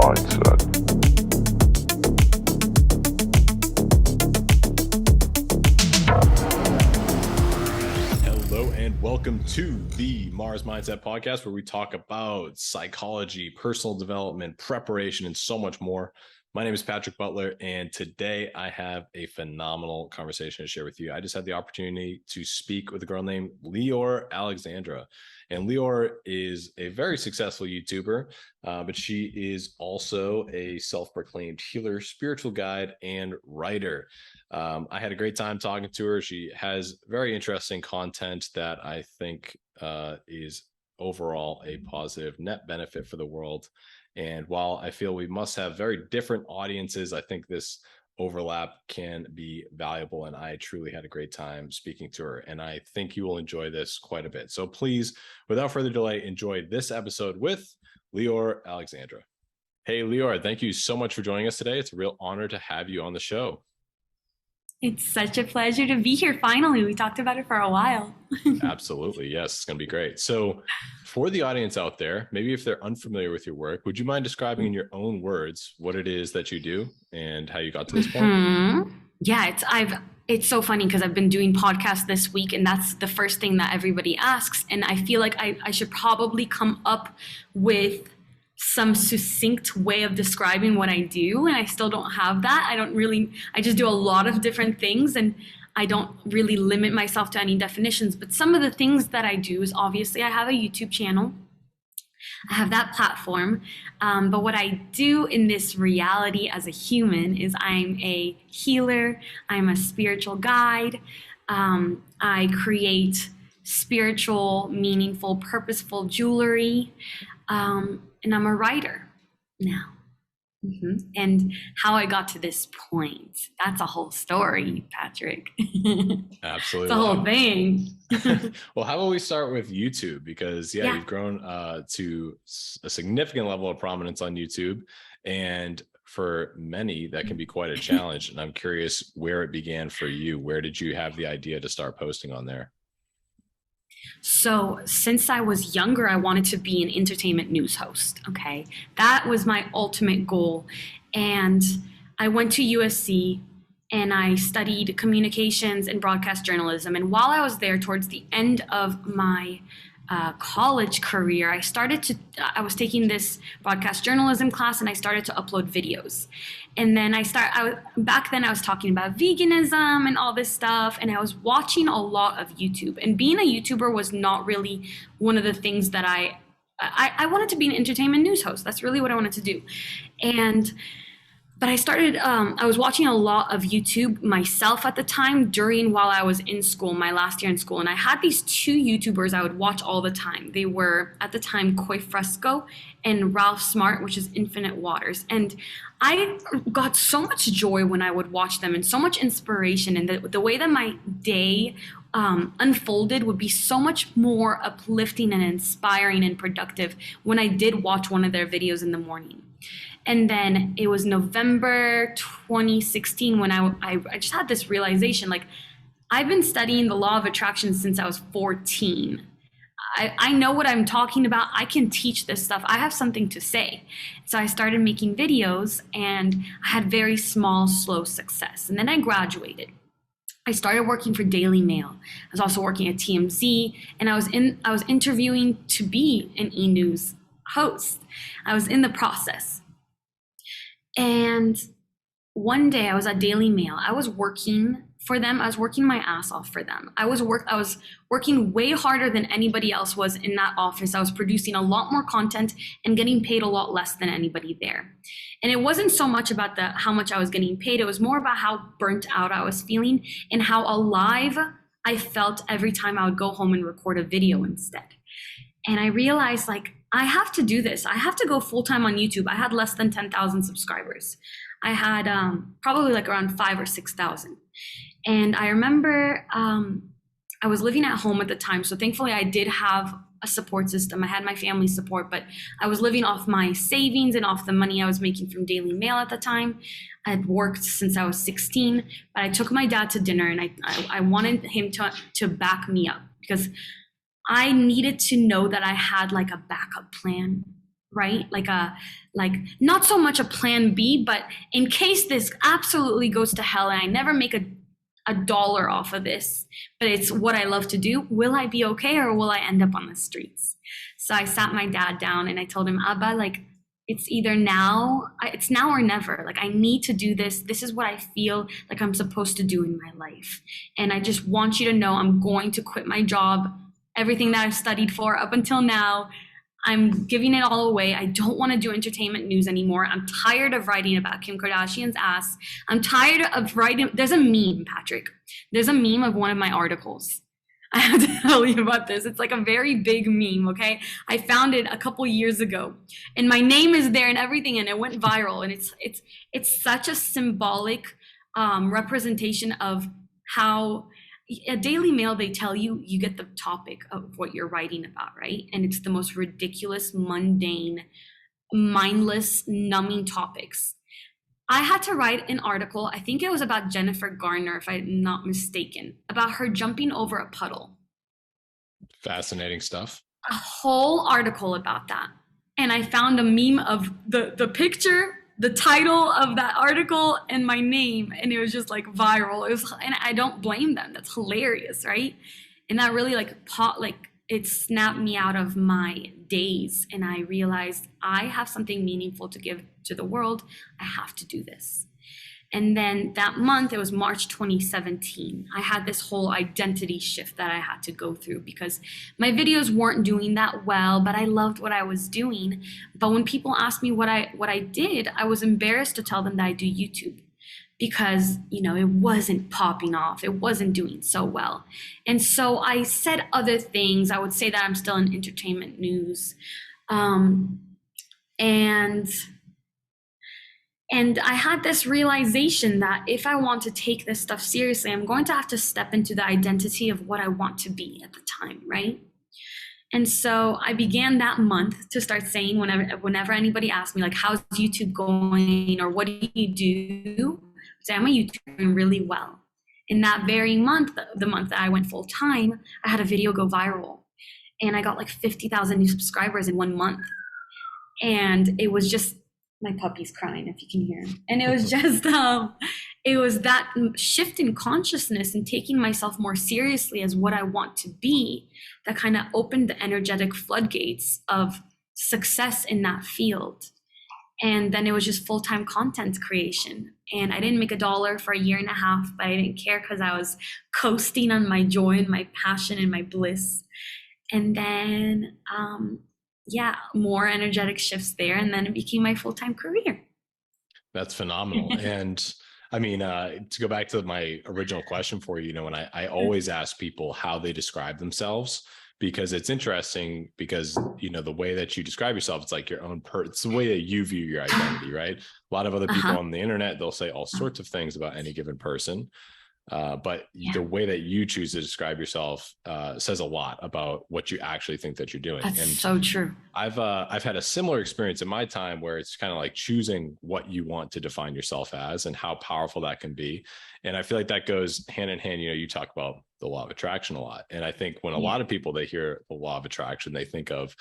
Mindset. Hello and welcome to the Mars Mindset podcast, where we talk about psychology, personal development, preparation, and so much more. My name is Patrick Butler, and today I have a phenomenal conversation to share with you. I just had the opportunity to speak with a girl named Leeor Alexandra. And Leeor is a very successful YouTuber, but she is also a self-proclaimed healer, spiritual guide, and writer. I had a great time talking to her. She has very interesting content that I think is overall a positive net benefit for the world. And while I feel we must have very different audiences, I think this overlap can be valuable. And I truly had a great time speaking to her. And I think you will enjoy this quite a bit. So please, without further delay, enjoy this episode with Leeor Alexandra. Hey, Leeor, thank you so much for joining us today. It's a real honor to have you on the show. It's such a pleasure to be here. Finally, we talked about it for a while. Absolutely. Yes, it's going to be great. So for the audience out there, maybe if they're unfamiliar with your work, would you mind describing in your own words what it is that you do and how you got to this point? Yeah, it's so funny because I've been doing podcasts this week, and that's the first thing that everybody asks. And I feel like I should probably come up with some succinct way of describing what I do, and I still don't have that. I just do a lot of different things, and I don't really limit myself to any definitions. But some of the things that I do is, obviously, I have a YouTube channel. I have that platform. But what I do in this reality as a human is I'm a healer. I'm a spiritual guide. I create spiritual, meaningful, purposeful jewelry. And I'm a writer now. And how I got to this point, that's a whole story, Patrick. Absolutely. It's a whole thing. Well, how about we start with YouTube? Because you've grown to a significant level of prominence on YouTube. And for many, that can be quite a challenge. And I'm curious where it began for you. Where did you have the idea to start posting on there? So since I was younger, I wanted to be an entertainment news host. Okay. That was my ultimate goal. And I went to USC and I studied communications and broadcast journalism. And while I was there, towards the end of my college career, I was taking this broadcast journalism class, and I started to upload videos. And then back then I was talking about veganism and all this stuff, and I was watching a lot of YouTube. And being a YouTuber was not really one of the things that I wanted to be an entertainment news host. That's really what I wanted to do. But I was watching a lot of YouTube myself at the time while I was in school, my last year in school. And I had these two YouTubers I would watch all the time. They were, at the time, Koi Fresco and Ralph Smart, which is Infinite Waters. And I got so much joy when I would watch them, and so much inspiration. And the way that my day unfolded would be so much more uplifting and inspiring and productive when I did watch one of their videos in the morning. And then it was November 2016 when I just had this realization, like, I've been studying the law of attraction since I was 14. I know what I'm talking about. I can teach this stuff. I have something to say. So I started making videos, and I had very small, slow success. And then I graduated. I started working for Daily Mail. I was also working at TMZ, and I was interviewing to be an e-news host. I was in the process. And one day I was at Daily Mail. I was working for them. I was working my ass off for them. I was working way harder than anybody else was in that office. I was producing a lot more content and getting paid a lot less than anybody there. And it wasn't so much about how much I was getting paid. It was more about how burnt out I was feeling and how alive I felt every time I would go home and record a video instead. And I realized, like, I have to do this. I have to go full-time on YouTube. I had less than 10,000 subscribers. I had probably like around 5,000 or 6,000. And I remember I was living at home at the time. So thankfully I did have a support system. I had my family support, but I was living off my savings and off the money I was making from Daily Mail at the time. I had worked since I was 16, but I took my dad to dinner, and I wanted him to back me up, because I needed to know that I had like a backup plan right? Like not so much a plan B, but in case this absolutely goes to hell and I never make a dollar off of this, but it's what I love to do, will I be okay or will I end up on the streets? So I sat my dad down and I told him, Abba, like it's either now, it's now or never. Like I need to do this. This is what I feel like I'm supposed to do in my life. And I just want you to know I'm going to quit my job, everything that I've studied for up until now. I'm giving it all away. I don't want to do entertainment news anymore. I'm tired of writing about Kim Kardashian's ass. I'm tired of writing. There's a meme, Patrick. There's a meme of one of my articles. I have to tell you about this. It's like a very big meme, okay? I found it a couple years ago, and my name is there and everything, and it went viral. And it's such a symbolic representation of how a Daily Mail, they tell you you get the topic of what you're writing about, right? And it's the most ridiculous, mundane, mindless, numbing topics. I had to write an article, I think it was about Jennifer Garner, if I'm not mistaken, about her jumping over a puddle. Fascinating stuff. A whole article about that. And I found a meme of the picture, the title of that article, and my name, and it was just like viral. It was, and I don't blame them. That's hilarious, right? And that really it snapped me out of my daze, and I realized I have something meaningful to give to the world. I have to do this. And then that month, it was March 2017, I had this whole identity shift that I had to go through because my videos weren't doing that well, but I loved what I was doing. But when people asked me what I did, I was embarrassed to tell them that I do YouTube because, you know, it wasn't popping off. It wasn't doing so well. And so I said other things. I would say that I'm still in entertainment news. And I had this realization that if I want to take this stuff seriously, I'm going to have to step into the identity of what I want to be at the time, right? And so I began that month to start saying whenever anybody asked me, like, how's YouTube going or what do you do? Say, I'm a YouTuber doing really well. In that very month, the month that I went full time, I had a video go viral and I got like 50,000 new subscribers in 1 month. And it was just, my puppy's crying if you can hear him. And it was just, it was that shift in consciousness and taking myself more seriously as what I want to be that kind of opened the energetic floodgates of success in that field. And then it was just full-time content creation. And I didn't make a dollar for a year and a half, but I didn't care because I was coasting on my joy and my passion and my bliss. And then, more energetic shifts there. And then it became my full-time career. That's phenomenal. And I mean, to go back to my original question for you, you know, and I always ask people how they describe themselves, because it's interesting because, you know, the way that you describe yourself, it's like your own it's the way that you view your identity, right? A lot of other people on the internet, they'll say all sorts of things about any given person. But the way that you choose to describe yourself says a lot about what you actually think that you're doing. That's and so true. I've had a similar experience in my time where it's kind of like choosing what you want to define yourself as and how powerful that can be. And I feel like that goes hand in hand. You know, you talk about the law of attraction a lot. And I think when a lot of people, they hear the law of attraction, they think of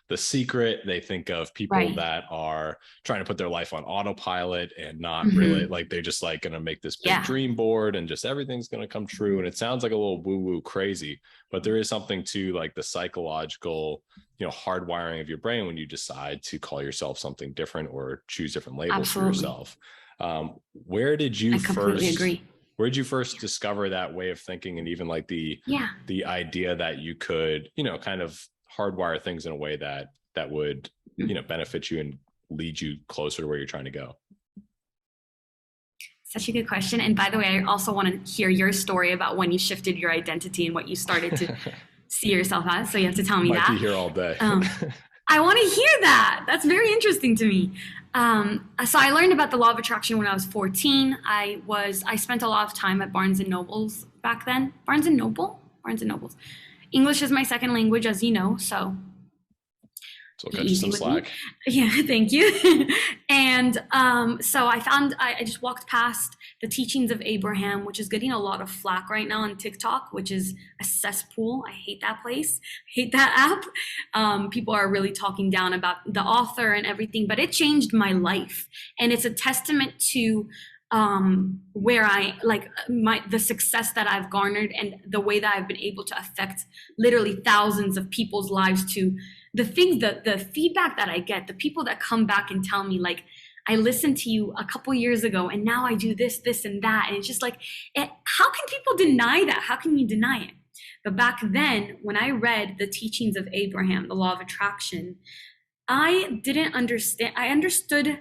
The Secret. They think of people that are trying to put their life on autopilot and not really like, they're just like going to make this big dream board and just everything's going to come true. And it sounds like a little woo woo crazy, but there is something to like the psychological, you know, hardwiring of your brain when you decide to call yourself something different or choose different labels for yourself. Where did you where did you first discover that way of thinking, and even like the idea that you could, you know, kind of hardwire things in a way that would, you know, benefit you and lead you closer to where you're trying to go? Such a good question. And by the way, I also want to hear your story about when you shifted your identity and what you started to see yourself as. So you have to tell me that. Might be here all day. I want to hear that. That's very interesting to me. So I learned about the law of attraction when I was 14. I spent a lot of time at Barnes and Nobles back then. Barnes and Nobles. English is my second language, as you know, so. So I'll cut you some slack. Yeah, thank you. And so I just walked past the teachings of Abraham, which is getting a lot of flack right now on TikTok, which is a cesspool. I hate that place. I hate that app. People are really talking down about the author and everything, but it changed my life. And it's a testament to where I like the success that I've garnered and the way that I've been able to affect literally thousands of people's lives, to the things that the feedback that I get, the people that come back and tell me like, I listened to you a couple years ago and now I do this, this and that. And it's just like, how can people deny that? How can you deny it? But back then, when I read the teachings of Abraham, the law of attraction, I didn't understand. I understood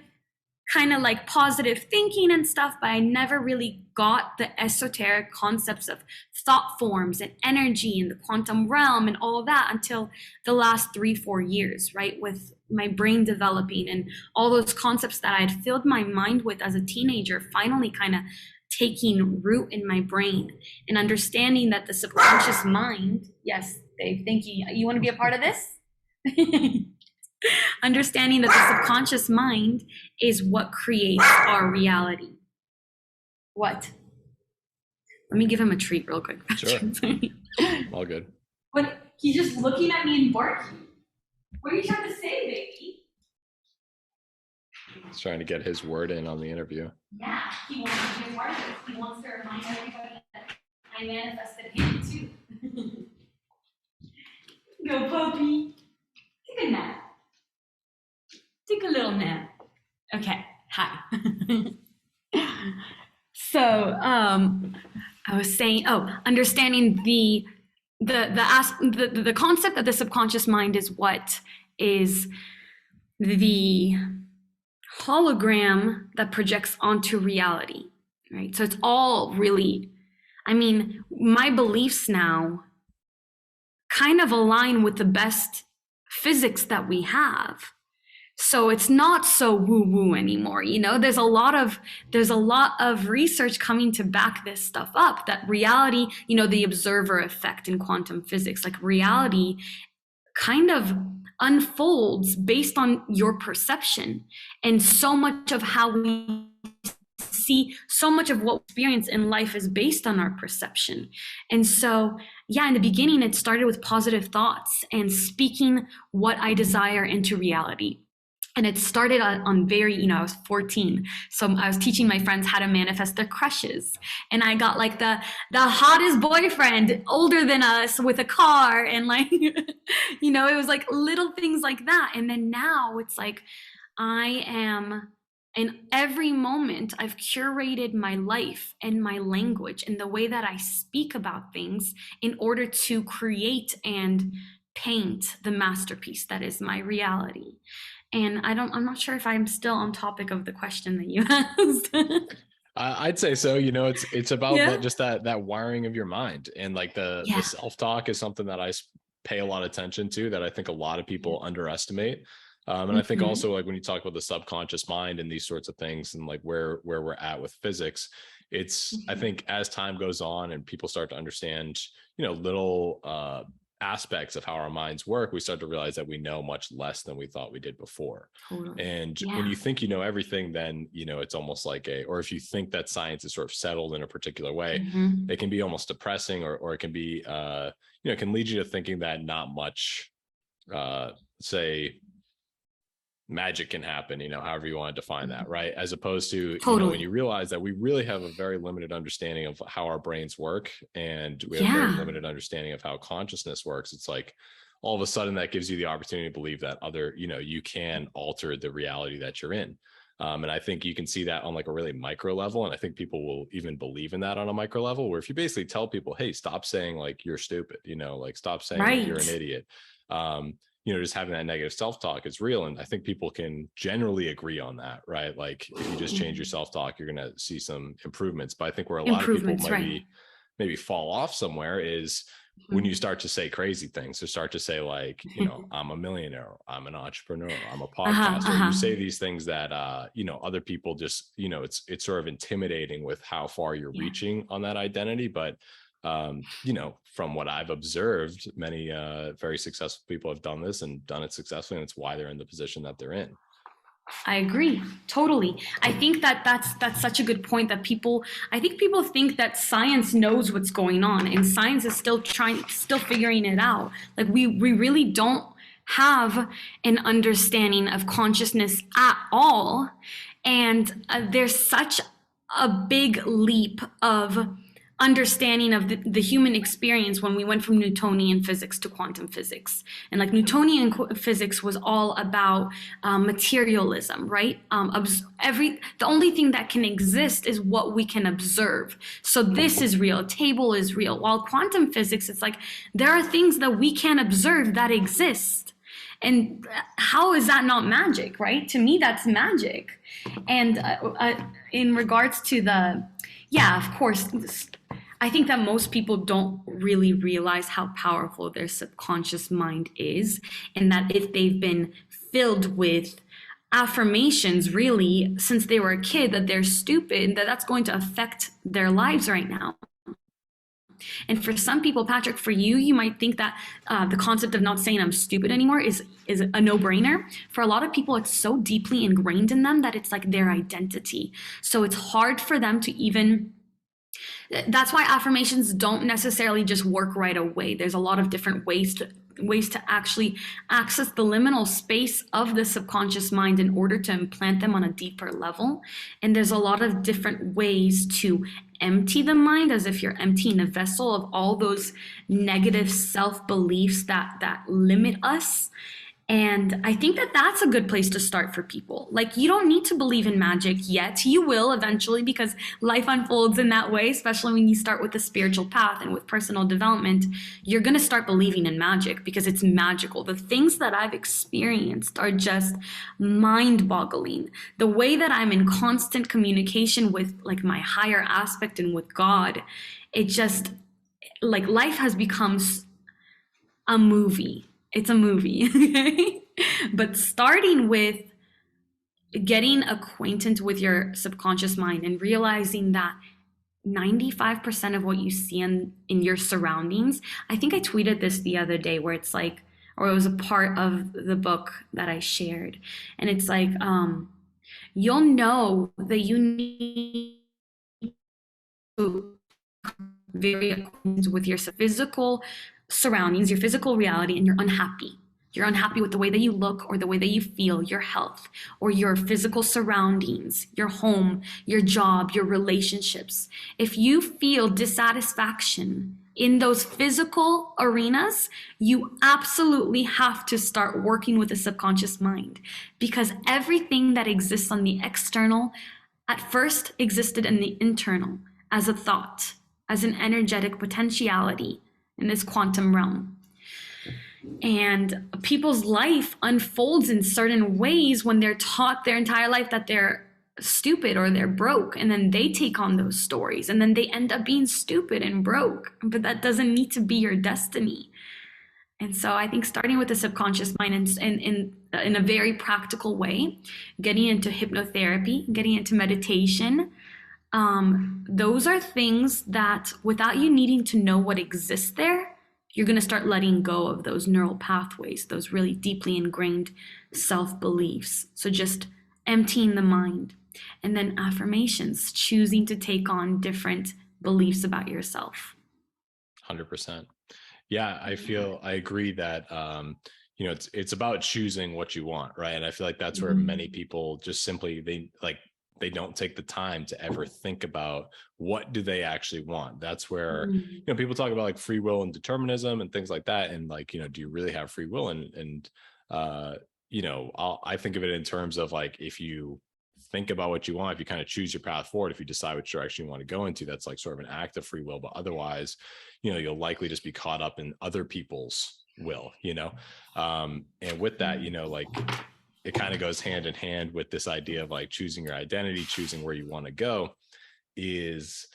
kind of like positive thinking and stuff, but I never really got the esoteric concepts of thought forms and energy and the quantum realm and all of that until the last 3-4 years, right? With my brain developing and all those concepts that I had filled my mind with as a teenager, finally kind of taking root in my brain and understanding that the subconscious mind, yes, Dave, thank you. You want to be a part of this? Understanding that the subconscious mind is what creates our reality. What? Let me give him a treat real quick. Sure. All good. But he's just looking at me and barking. What are you trying to say, baby? He's trying to get his word in on the interview. Yeah, he wants to be a part of this. He wants to remind everybody that I manifested him too. Go, puppy. Take a nap. Take a little nap. Okay, hi. So I was saying, understanding the concept that the subconscious mind is what is the hologram that projects onto reality, right? So it's all really, I mean, my beliefs now kind of align with the best physics that we have. So it's not so woo-woo anymore. You know, there's a lot of research coming to back this stuff up, that reality, you know, the observer effect in quantum physics, like reality kind of unfolds based on your perception. And so much of how we see, so much of what we experience in life is based on our perception. And so, yeah, in the beginning, it started with positive thoughts and speaking what I desire into reality. And it started on very, you know, I was 14. So I was teaching my friends how to manifest their crushes. And I got like the hottest boyfriend older than us with a car. And like, you know, it was like little things like that. And then now it's like, I am, in every moment, I've curated my life and my language and the way that I speak about things in order to create and paint the masterpiece that is my reality. And I'm not sure if I'm still on topic of the question that you asked. I'd say so. You know, it's about just that wiring of your mind, and like the self-talk is something that I pay a lot of attention to, that I think a lot of people underestimate. And I think also, like, when you talk about the subconscious mind and these sorts of things, and like where we're at with physics, it's I think as time goes on and people start to understand, you know, little aspects of how our minds work, we start to realize that we know much less than we thought we did before. Totally. And when you think you know everything, then, you know, it's almost like or if you think that science is sort of settled in a particular way, it can be almost depressing, or it can be, you know, it can lead you to thinking that not much, say, magic can happen, you know, however you want to define that, right? As opposed to, you know, when you realize that we really have a very limited understanding of how our brains work, and we have a very limited understanding of how consciousness works, it's like all of a sudden that gives you the opportunity to believe that you can alter the reality that you're in. And I think you can see that on like a really micro level. And I think people will even believe in that on a micro level, where if you basically tell people, hey, stop saying like you're stupid, you know, like stop saying like, you're an idiot. You know, just having that negative self-talk is real. And I think people can generally agree on that, right? Like if you just change your self-talk, you're going to see some improvements. But I think where a lot of people might maybe fall off somewhere is when you start to say crazy things. So start to say like, you know, I'm a millionaire, I'm an entrepreneur, I'm a podcaster. You say these things that, you know, other people just, you know, it's sort of intimidating with how far you're reaching on that identity. But you know, from what I've observed, many very successful people have done this and done it successfully, and it's why they're in the position that they're in. I agree totally. I think that that's such a good point that I think people think that science knows what's going on, and science is still figuring it out. Like we really don't have an understanding of consciousness at all, and there's such a big leap of understanding of the human experience when we went from Newtonian physics to quantum physics. And like Newtonian physics was all about materialism, right? The only thing that can exist is what we can observe. So this is real, a table is real. While quantum physics, it's like there are things that we can't observe that exist. And how is that not magic, right? To me, that's magic. And in regards to yeah, of course, I think that most people don't really realize how powerful their subconscious mind is, and that if they've been filled with affirmations really since they were a kid that they're stupid, that's going to affect their lives right now. And for some people, Patrick, for you, you might think that the concept of not saying I'm stupid anymore is a no-brainer. For a lot of people, it's so deeply ingrained in them that it's like their identity. So it's hard for them to even. That's why affirmations don't necessarily just work right away. There's a lot of different ways to actually access the liminal space of the subconscious mind in order to implant them on a deeper level. And there's a lot of different ways to empty the mind, as if you're emptying a vessel of all those negative self-beliefs that limit us. And I think that that's a good place to start for people. Like, you don't need to believe in magic yet. You will eventually, because life unfolds in that way, especially when you start with the spiritual path and with personal development. You're going to start believing in magic because it's magical. The things that I've experienced are just mind-boggling. The way that I'm in constant communication with like my higher aspect and with God, it just, like, life has become a movie. It's a movie, okay? But starting with getting acquainted with your subconscious mind and realizing that 95% of what you see in your surroundings, I think I tweeted this the other day where it's like, or it was a part of the book that I shared. And it's like, you'll know that you need to very acquainted with your physical surroundings, your physical reality, and you're unhappy. You're unhappy with the way that you look or the way that you feel, your health, or your physical surroundings, your home, your job, your relationships. If you feel dissatisfaction in those physical arenas, you absolutely have to start working with the subconscious mind, because everything that exists on the external at first existed in the internal as a thought, as an energetic potentiality in this quantum realm. And people's life unfolds in certain ways when they're taught their entire life that they're stupid or they're broke, and then they take on those stories and then they end up being stupid and broke. But that doesn't need to be your destiny. And so I think starting with the subconscious mind in a very practical way, getting into hypnotherapy, getting into meditation, those are things that, without you needing to know what exists there, you're going to start letting go of those neural pathways, those really deeply ingrained self-beliefs. So just emptying the mind. And then affirmations, choosing to take on different beliefs about yourself. 100%. Yeah, I agree that it's about choosing what you want, right? And I feel like that's where many people just simply they don't take the time to ever think about what do they actually want. That's where people talk about like free will and determinism and things like that, and like, do you really have free will? And I think of it in terms of like, if you think about what you want, if you kind of choose your path forward, if you decide which direction you want to go into, that's like sort of an act of free will. But otherwise, you'll likely just be caught up in other people's will, and with that, like, it kind of goes hand in hand with this idea of like choosing your identity, choosing where you want to go, is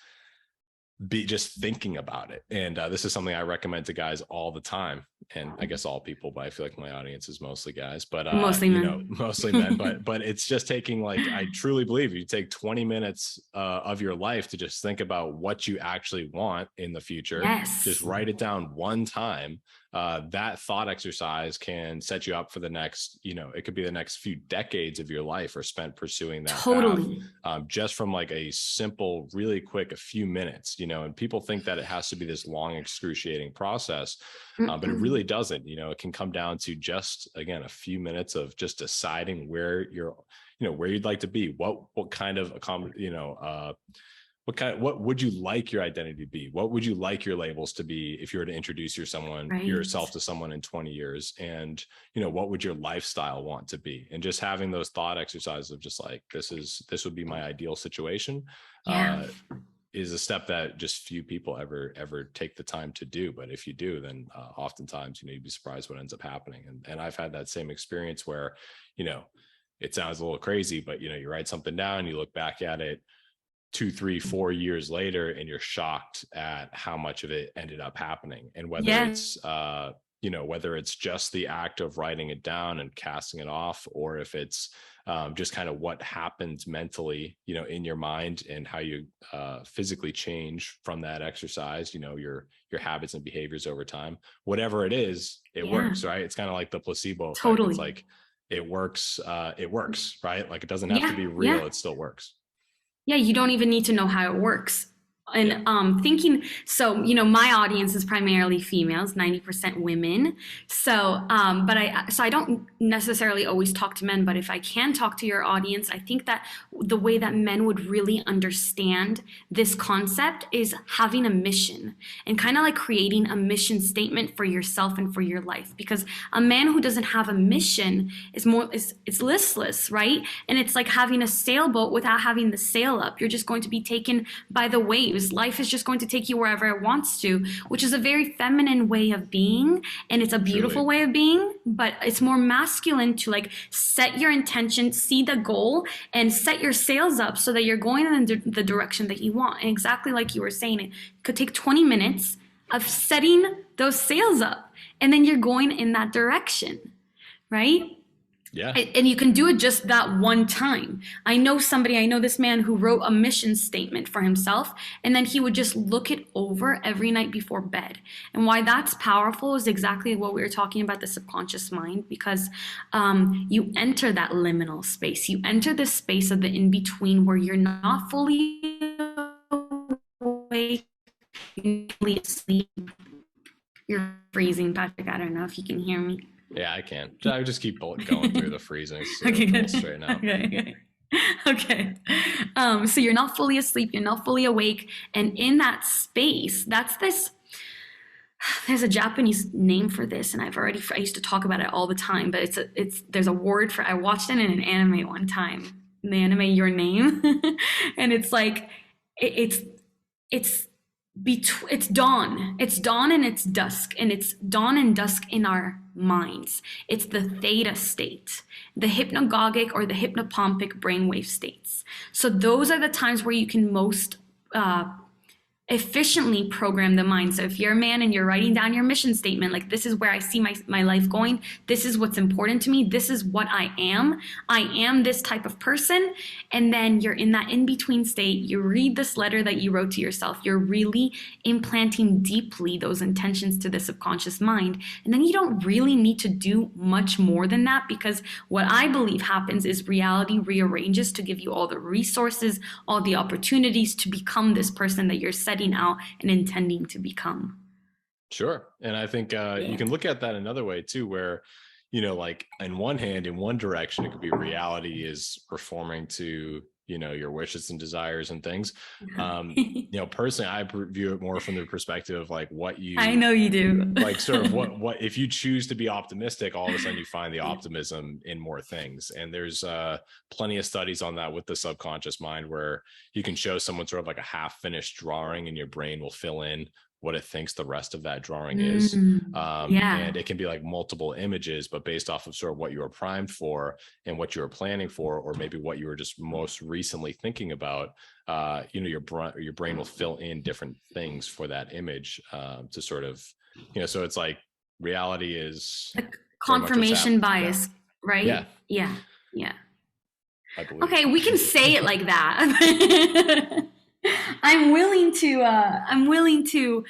be just thinking about it. And this is something I recommend to guys all the time, and I guess all people, but I feel like my audience is mostly guys, but Mostly you know, men. mostly men, but it's just taking, like, I truly believe you take 20 minutes of your life to just think about what you actually want in the future. Just Yes. write it down one time. That thought exercise can set you up for the next, you know, it could be the next few decades of your life are spent pursuing that path, Totally. just from like a simple, really quick, a few minutes, you know. And people think that it has to be this long, excruciating process, but it really doesn't. You know, it can come down to just, again, a few minutes of just deciding where you're, you know, where you'd like to be, what kind of you know, what would you like your identity to be? What would you like your labels to be if you were to introduce yourself Right. to someone in 20 years? And, you know, what would your lifestyle want to be? And just having those thought exercises of just like, this would be my ideal situation, Yeah. is a step that just few people ever take the time to do. But if you do, then oftentimes, you know, you'd be surprised what ends up happening. And I've had that same experience where, you know, it sounds a little crazy, but, you know, you write something down, you look back at it 2, 3, 4 years later, and you're shocked at how much of it ended up happening. And whether Yeah. it's, you know, whether it's just the act of writing it down and casting it off, or if it's just kind of what happens mentally, you know, in your mind, and how you physically change from that exercise, you know, your habits and behaviors over time. Whatever it is, it Yeah. works, right? It's kind of like the placebo effect. It's Totally. like it works, right? Like, it doesn't have to Yeah. be Yeah. real, it still works. Yeah, you don't even need to know how it works. Yeah. And thinking, so, you know, my audience is primarily females, 90% women. So, so I don't necessarily always talk to men, but if I can talk to your audience, I think that the way that men would really understand this concept is having a mission and kind of like creating a mission statement for yourself and for your life. Because a man who doesn't have a mission it's listless, right? And it's like having a sailboat without having the sail up. You're just going to be taken by the waves. Life is just going to take you wherever it wants to, which is a very feminine way of being. And it's a beautiful Truly. way of being, but it's more masculine to like set your intention, see the goal, and set your sails up so that you're going in the direction that you want. And exactly like you were saying, it could take 20 minutes of setting those sails up, and then you're going in that direction, right? Yeah. And you can do it just that one time. I know this man who wrote a mission statement for himself, and then he would just look it over every night before bed. And why that's powerful is exactly what we were talking about, the subconscious mind, because you enter that liminal space. You enter the space of the in between where you're not fully awake, you're fully asleep. You're freezing, Patrick. I don't know if you can hear me. Yeah, I can. I would just keep going through the freezing, so Okay, it'll good. straighten out. Okay. Okay. So you're not fully asleep, you're not fully awake, and in that space, there's a Japanese name for this, and I used to talk about it all the time, but there's a word for, I watched it in an anime one time, the anime Your Name, and it's like it's it's it's dawn. It's dawn and it's dusk, and it's dawn and dusk in our minds. It's the theta state, the hypnagogic or the hypnopompic brainwave states. So those are the times where you can most efficiently program the mind. So if you're a man and you're writing down your mission statement, like, this is where I see my life going, this is what's important to me, this is what I am this type of person, and then you're in that in-between state, you read this letter that you wrote to yourself, you're really implanting deeply those intentions to the subconscious mind, and then you don't really need to do much more than that, because what I believe happens is reality rearranges to give you all the resources, all the opportunities to become this person that you're setting out and intending to become. Sure. And I think you can look at that another way too, where, you know, like, in one hand, in one direction, it could be reality is performing to, you know, your wishes and desires and things. You know, personally, I view it more from the perspective of like what you, I know you do. like, sort of what if you choose to be optimistic, all of a sudden you find the optimism in more things. And there's plenty of studies on that with the subconscious mind, where you can show someone sort of like a half finished drawing, and your brain will fill in what it thinks the rest of that drawing is. Yeah. And it can be like multiple images, but based off of sort of what you were primed for and what you were planning for, or maybe what you were just most recently thinking about, you know, your brain will fill in different things for that image, to sort of, you know, so it's like reality is Like very much what's confirmation happening. Yeah. bias, Yeah, right? Yeah. Yeah. I believe. Okay, we can say it like that. I'm willing to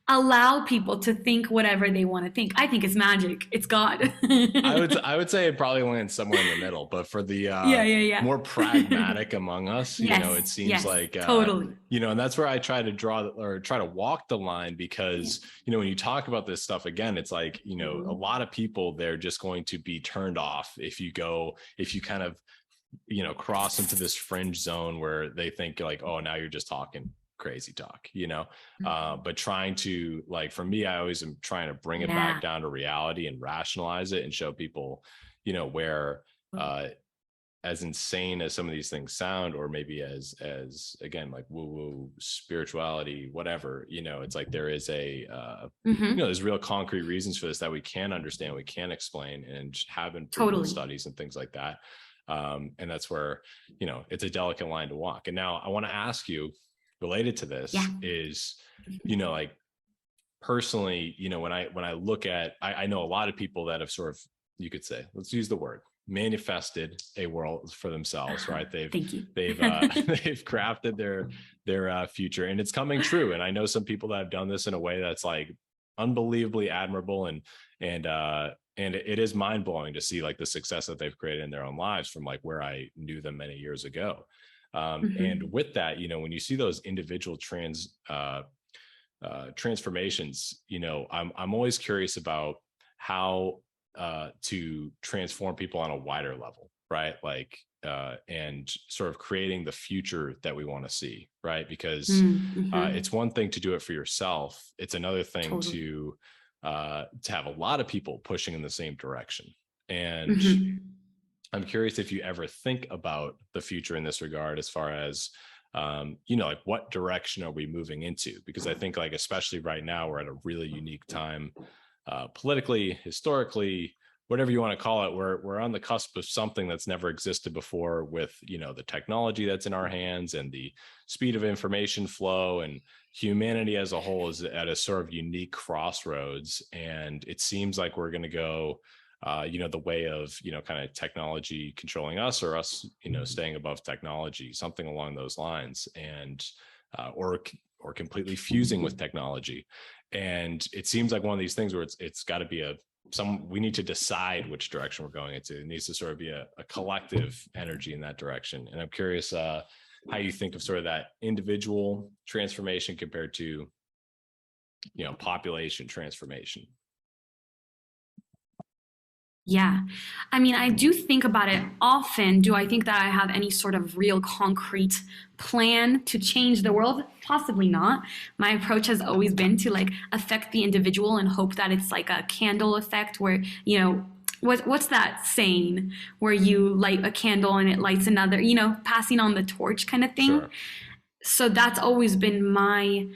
allow people to think whatever they want to think. I think it's magic. It's God. I would say it probably lands somewhere in the middle, but for the Yeah, yeah, more yeah. pragmatic among us, Yes, it seems yes, like totally. and that's where I try to draw or try to walk the line Yeah. because when you talk about this stuff again, it's like a lot of people, they're just going to be turned off if you kind of cross into this fringe zone where they think like, oh, now you're just talking crazy talk, but trying to, like, for me, I always am trying to bring it back Yeah. down to reality and rationalize it and show people, where as insane as some of these things sound, or maybe as again, like woo woo spirituality, whatever, it's like there is a Mm-hmm. there's real concrete reasons for this that we can understand, we can explain, and have been proven in Totally. studies and things like that. And that's where it's a delicate line to walk. And now I want to ask you, related to Yeah. this, is like personally, when I look at, I know a lot of people that have sort of, you could say, let's use the word, manifested a world for themselves, right? Thank you. They've they've crafted their future, and it's coming true. And I know some people that have done this in a way that's like unbelievably admirable, and it is mind-blowing to see like the success that they've created in their own lives from like where I knew them many years ago. And with that, when you see those individual transformations, I'm always curious about how to transform people on a wider level, right? Like and sort of creating the future that we want to see, right? Because it's one thing to do it for yourself, it's another thing Totally. to have a lot of people pushing in the same direction. And I'm curious if you ever think about the future in this regard, as far as like what direction are we moving into? Because I think, like, especially right now, we're at a really unique time, politically, historically, whatever you want to call it. We're on the cusp of something that's never existed before, with the technology that's in our hands and the speed of information flow, and humanity as a whole is at a sort of unique crossroads. And it seems like we're going to go the way of, kind of technology controlling us, or us, staying above technology, something along those lines, and or completely fusing with technology. And it seems like one of these things where it's got to be we need to decide which direction we're going into. It needs to sort of be a collective energy in that direction. And I'm curious how you think of sort of that individual transformation compared to population transformation. Yeah. I mean, I do think about it often. Do I think that I have any sort of real concrete plan to change the world? Possibly not. My approach has always been to like affect the individual and hope that it's like a candle effect where, what's that saying where you light a candle and it lights another, passing on the torch kind of thing. Sure. So that's always been my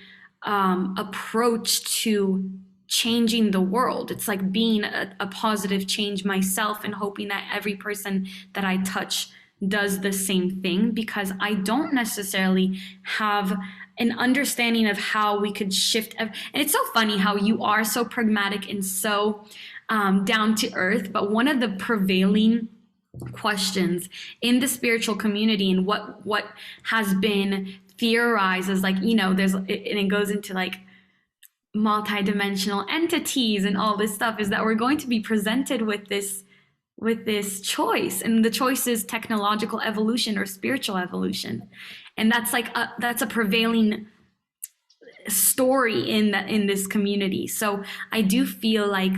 approach to changing the world. It's like being a positive change myself and hoping that every person that I touch does the same thing, because I don't necessarily have an understanding of how we could shift. And it's so funny how you are so pragmatic and so down to earth, but one of the prevailing questions in the spiritual community and what has been theorized as like, there's, and it goes into like multidimensional entities and all this stuff, is that we're going to be presented with this choice, and the choice is technological evolution or spiritual evolution. And that's like that's a prevailing story in this community. So I do feel like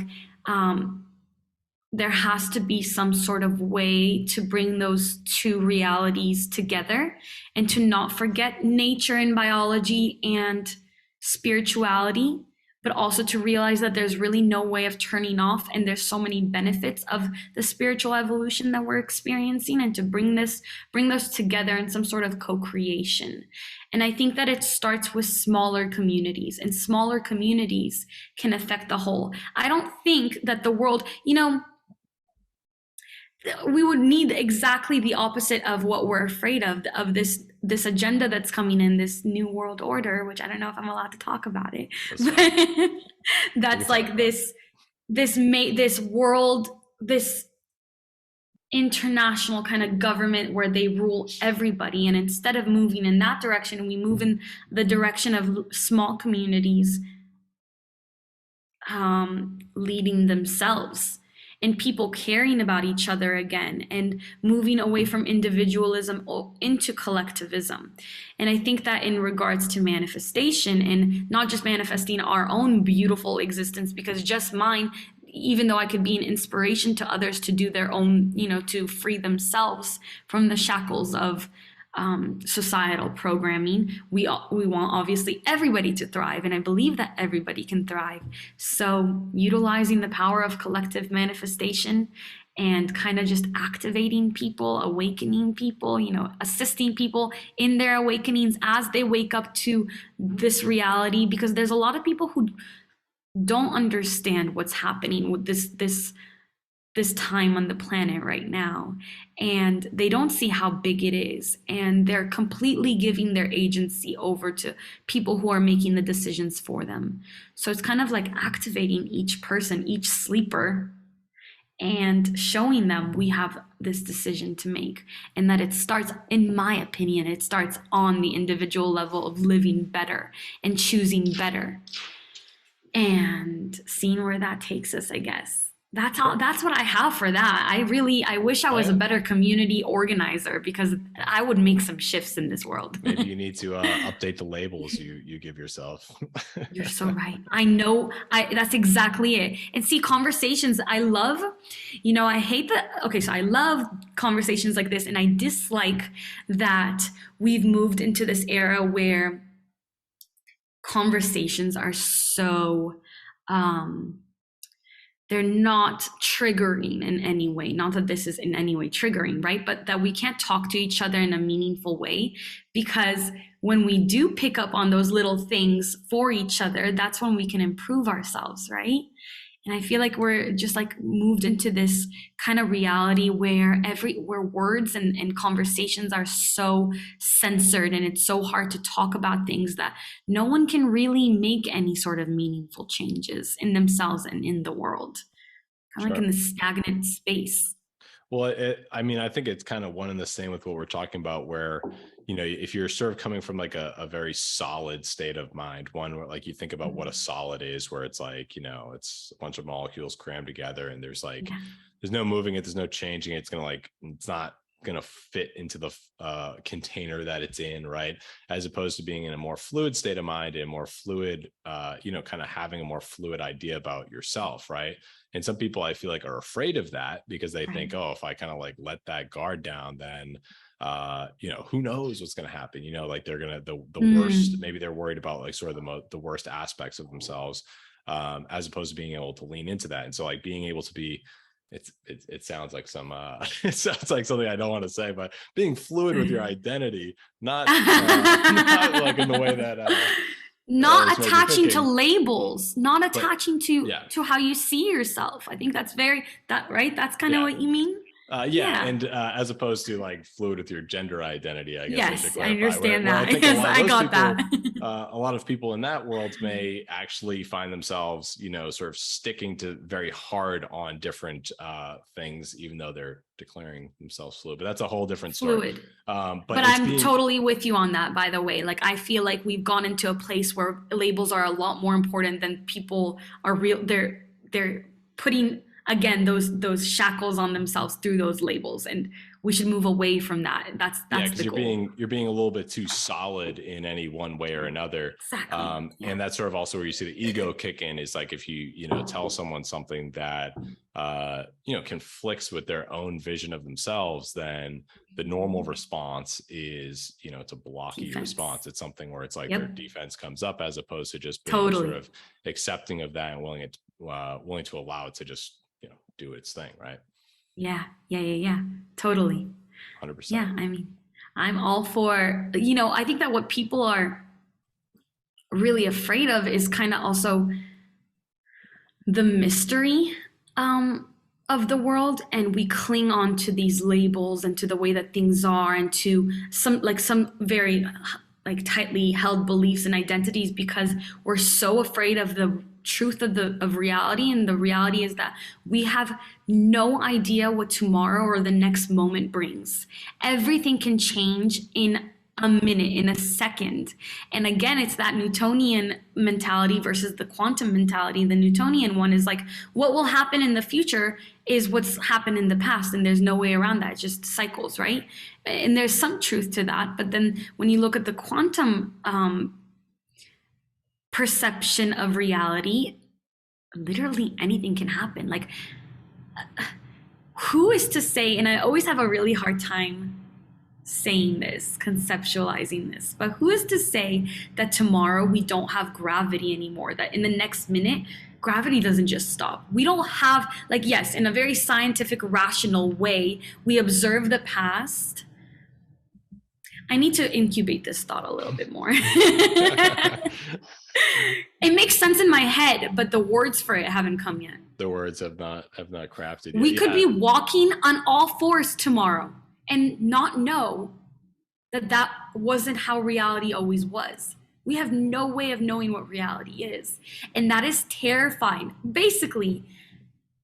there has to be some sort of way to bring those two realities together, and to not forget nature and biology and spirituality, but also to realize that there's really no way of turning off, and there's so many benefits of the spiritual evolution that we're experiencing, and to bring those together in some sort of co-creation. And I think that it starts with smaller communities, and smaller communities can affect the whole. I don't think that the world, we would need exactly the opposite of what we're afraid of this agenda that's coming in, this new world order, which I don't know if I'm allowed to talk about it. That's like this this world, this international kind of government where they rule everybody, and instead of moving in that direction, we move in the direction of small communities leading themselves, and people caring about each other again, and moving away from individualism into collectivism. And I think that in regards to manifestation, and not just manifesting our own beautiful existence, because just mine, even though I could be an inspiration to others to do their own, to free themselves from the shackles of societal programming. We want obviously everybody to thrive, and I believe that everybody can thrive. So utilizing the power of collective manifestation and kind of just activating people, awakening people, assisting people in their awakenings as they wake up to this reality, because there's a lot of people who don't understand what's happening with this time on the planet right now, and they don't see how big it is, and they're completely giving their agency over to people who are making the decisions for them. So it's kind of like activating each person, each sleeper, and showing them we have this decision to make, and that it starts, in my opinion, it starts on the individual level of living better and choosing better and seeing where that takes us, I guess. That's what I have for that. I wish I was a better community organizer, because I would make some shifts in this world. Maybe you need to update the labels you give yourself. You're so right. I know. That's exactly it. And see, conversations I love, I hate that. Okay, so I love conversations like this, and I dislike that we've moved into this era where conversations are so they're not triggering in any way. Not that this is in any way triggering, right? But that we can't talk to each other in a meaningful way, because when we do pick up on those little things for each other, that's when we can improve ourselves, right? And I feel like we're just like moved into this kind of reality where words and conversations are so censored, and it's so hard to talk about things that no one can really make any sort of meaningful changes in themselves and in the world. Kind of like in this stagnant space. Well, I think it's kind of one and the same with what we're talking about, where, if you're sort of coming from like a very solid state of mind, one where like you think about what a solid is, where it's like, it's a bunch of molecules crammed together, and there's like, there's no moving it, there's no changing it. It's not going to fit into the container that it's in, right? As opposed to being in a more fluid state of mind, and more fluid, kind of having a more fluid idea about yourself, right? And some people, I feel like, are afraid of that, because they think, oh, if I kind of like let that guard down, then who knows what's going to happen, like they're going to the worst, maybe they're worried about like sort of the worst aspects of themselves, as opposed to being able to lean into that. And so like being able to be, it sounds like some it sounds like something I don't want to say, but being fluid with your identity, not like in the way that not attaching to labels, not attaching to how you see yourself. I think that's right. That's kind of what you mean. And as opposed to like fluid with your gender identity, I guess. Yes, I understand that. Yes, I got that. A lot of people in that world may actually find themselves, sort of sticking to very hard on different things, even though they're declaring themselves fluid. But that's a whole different story. But I'm totally with you on that, by the way. Like, I feel like we've gone into a place where labels are a lot more important than people are real. They're putting, again, those shackles on themselves through those labels, and we should move away from that. That's the goal. You're being a little bit too solid in any one way or another. Exactly. And that's sort of also where you see the ego kick in, is like if you tell someone something that conflicts with their own vision of themselves, then the normal response is it's a blocky response. It's something where it's like their defense comes up, as opposed to just being sort of accepting of that and willing to allow it to just do its thing, right? Yeah. Totally. 100%. Yeah, I mean, I'm all for, I think that what people are really afraid of is kind of also the mystery of the world, and we cling on to these labels and to the way that things are, and to some very like tightly held beliefs and identities, because we're so afraid of the truth of reality, and the reality is that we have no idea what tomorrow or the next moment brings. Everything can change in a minute, in a second. And again, it's that Newtonian mentality versus the quantum mentality. The Newtonian one is like, what will happen in the future is what's happened in the past, and there's no way around that. It's just cycles, right? And there's some truth to that. But then when you look at the quantum perception of reality, literally anything can happen. Like, who is to say, and I always have a really hard time saying this, conceptualizing this, but who is to say that tomorrow we don't have gravity anymore, that in the next minute gravity doesn't just stop? We don't have, like, yes, in a very scientific, rational way, we observe the past. I need to incubate this thought a little bit more. It makes sense in my head, but the words for it haven't come yet. The words have not crafted yet. We could be walking on all fours tomorrow and not know that that wasn't how reality always was. We have no way of knowing what reality is. And that is terrifying. Basically,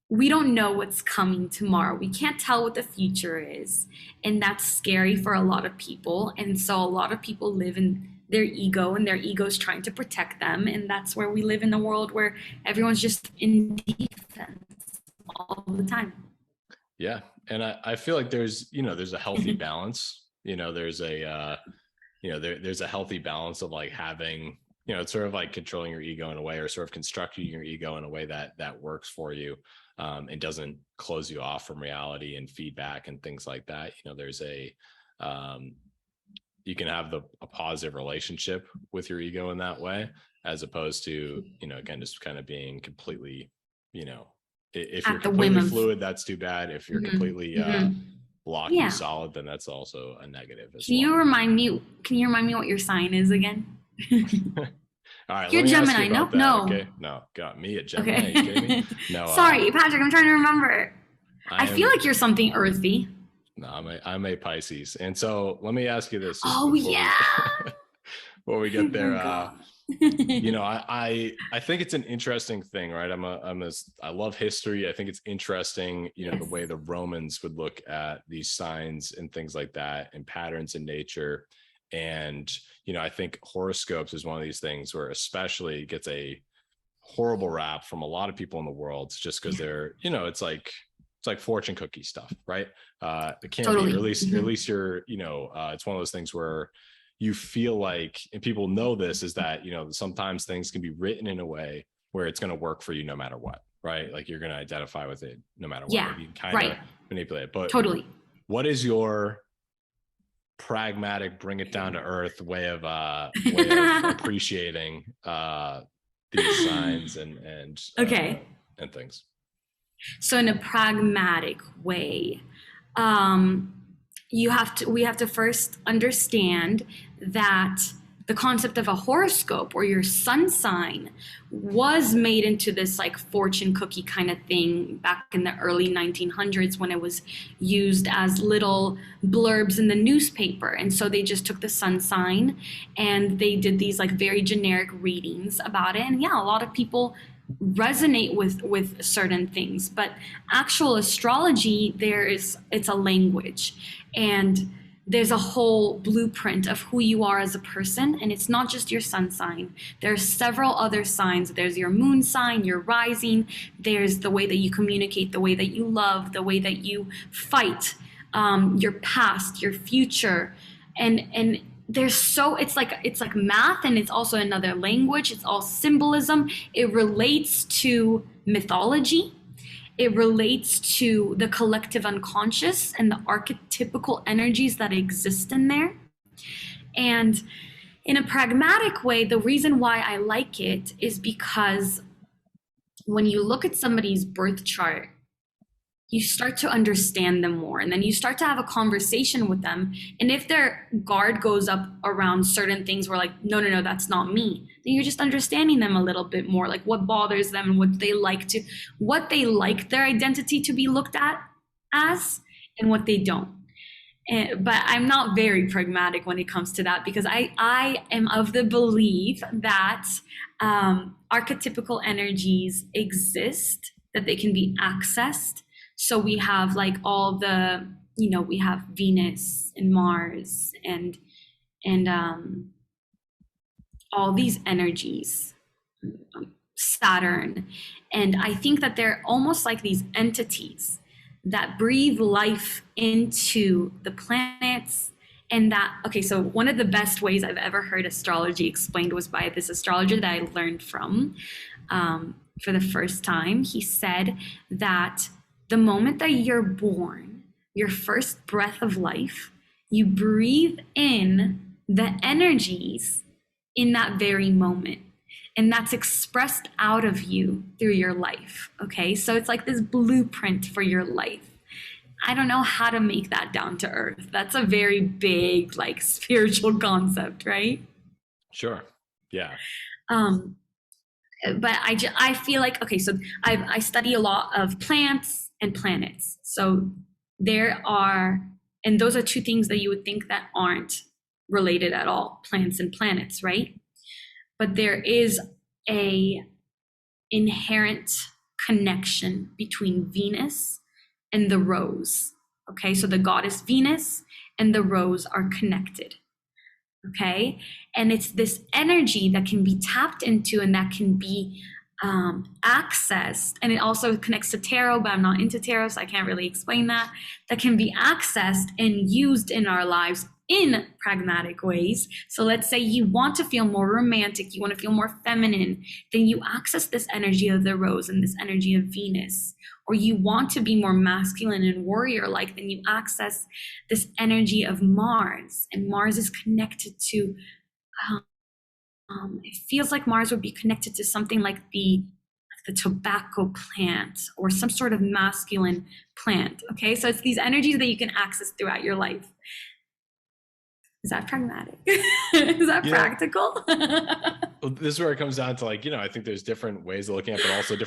we don't know what's coming tomorrow. We can't tell what the future is. And that's scary for a lot of people. And so a lot of people live in their ego, and their ego is trying to protect them. And that's where we live in a world where everyone's just in defense all the time. Yeah. And I feel like there's a healthy balance. There's a there's a healthy balance of like having, it's sort of like controlling your ego in a way, or sort of constructing your ego in a way that works for you, and doesn't close you off from reality and feedback and things like that. There's you can have a positive relationship with your ego in that way, as opposed to, again, just kind of being completely, if you're completely fluid, that's too bad. If you're completely blocked and solid, then that's also a negative as well. Can you remind me what your sign is again? All right, you're Gemini. No. Okay. No, got me at Gemini. Okay. Are you kidding me? No. Sorry, Patrick, I'm trying to remember. I feel like you're something earthy. No, I'm a Pisces. And so let me ask you this. Before we get there, I think it's an interesting thing, right? I love history. I think it's interesting, the way the Romans would look at these signs and things like that, and patterns in nature. And, I think horoscopes is one of these things where especially gets a horrible rap from a lot of people in the world, just because they're, it's like fortune cookie stuff, right? It can't be, or at least you're, it's one of those things where you feel like, and people know this, is that, sometimes things can be written in a way where it's going to work for you no matter what, right? Like you're going to identify with it no matter what. Yeah, you can kind of manipulate it. But what is your pragmatic, bring it down to earth way of appreciating these signs and things? So in a pragmatic way, we have to first understand that the concept of a horoscope, or your sun sign, was made into this like fortune cookie kind of thing back in the early 1900s, when it was used as little blurbs in the newspaper. And so they just took the sun sign and they did these like very generic readings about it. And a lot of people resonate with certain things, but actual astrology, it's a language, and there's a whole blueprint of who you are as a person. And it's not just your sun sign. There's several other signs. There's your moon sign, your rising. There's the way that you communicate, the way that you love, the way that you fight, your past, your future. And it's like math, and it's also another language. It's all symbolism. It relates to mythology. It relates to the collective unconscious and the archetypical energies that exist in there. And in a pragmatic way, the reason why I like it is because when you look at somebody's birth chart, you start to understand them more, and then you start to have a conversation with them. And if their guard goes up around certain things where like, no, that's not me, then you're just understanding them a little bit more, like what bothers them and what they like their identity to be looked at as, and what they don't. But I'm not very pragmatic when it comes to that because I am of the belief that archetypical energies exist, that they can be accessed. So we have like all the, we have Venus and Mars and all these energies, Saturn. And I think that they're almost like these entities that breathe life into the planets. And that, okay, so one of the best ways I've ever heard astrology explained was by this astrologer that I learned from for the first time. He said that the moment that you're born, your first breath of life, you breathe in the energies in that very moment. And that's expressed out of you through your life. Okay. So it's like this blueprint for your life. I don't know how to make that down to earth. That's a very big, like, spiritual concept, right? Sure. Yeah. Um, but I feel like, okay, so I study a lot of plants and planets. So there are, and those are two things that you would think that aren't related at all, plants and planets, right? But there is a inherent connection between Venus and the rose. Okay, so the goddess Venus and the rose are connected. Okay, and it's this energy that can be tapped into and that can be accessed, and it also connects to tarot, but I'm not into tarot, so I can't really explain that. That can be accessed and used in our lives in pragmatic ways. So let's say you want to feel more romantic, you want to feel more feminine, then you access this energy of the rose and this energy of Venus. Or you want to be more masculine and warrior like, then you access this energy of Mars. And Mars is connected to, it feels like Mars would be connected to something like the tobacco plant or some sort of masculine plant. Okay, so it's these energies that you can access throughout your life. Is that pragmatic? Is that practical? Well, this is where it comes down to, like, I think there's different ways of looking at it, but also